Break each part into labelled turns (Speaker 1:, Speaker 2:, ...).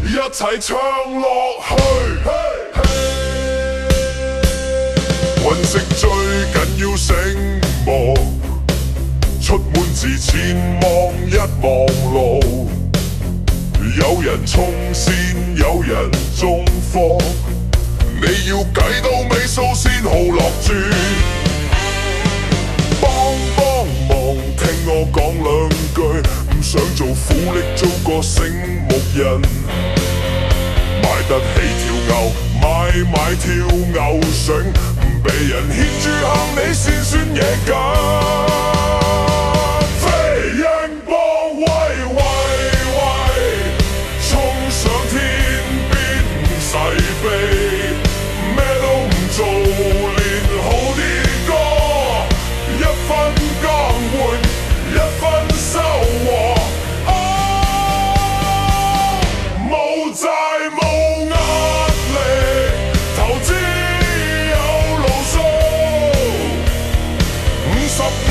Speaker 1: 一齊唱落去，揾食最緊要醒目，出門之前望一望路，有人衝線，有人中伏，你要計到尾數先好落注。幫忙聽我講兩句，唔想做苦力，做個醒目人。買得起條牛，買條牛繩，唔俾人牽住行，你先算嘢緊。飛鷹幫喂，衝上天邊唔使避，咩都唔做，練好啲歌，一分耕耘，一分收穫。冇債冇壓力，投資有路數，55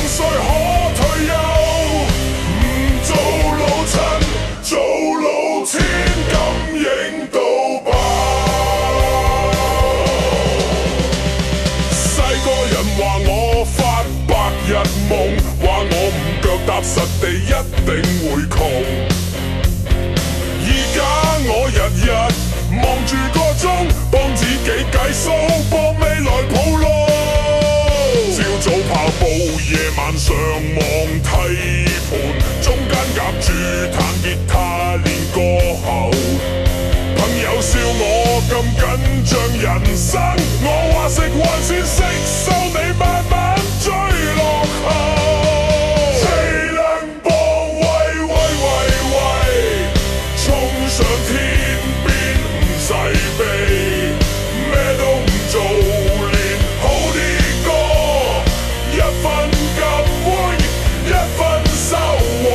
Speaker 1: 歲可退休，唔做老襯，做老千咁影到爆。細個人話我發白日夢，話我唔腳踏實地一定會窮。我日日望住個鐘，幫自己計數，幫未來鋪路。朝早跑步，夜晚上網睇盤，中間夾住彈吉他練歌喉。朋友笑我咁緊張人生，我話食還先食收，你慢慢追落後。上天邊唔使避，咩都唔做，練好啲歌，一分金杯，一分收穫。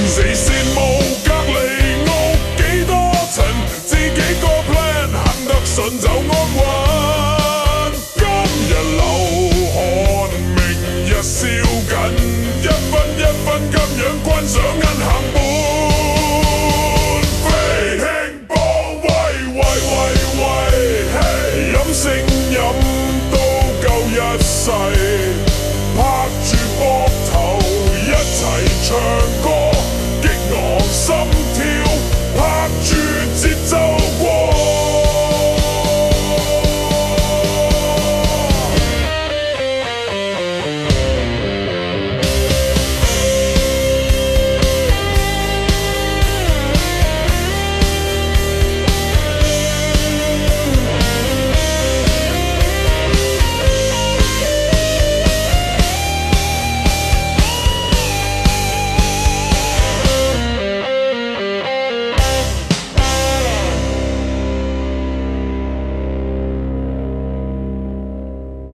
Speaker 1: 死線冇隔離屋幾多層，自己個 plan 行得順就安穩。今日流汗，明日燒緊，一分咁樣均上銀行本。飛興幫喂，飲勝飲都夠一世，拍住膊頭一齊唱歌。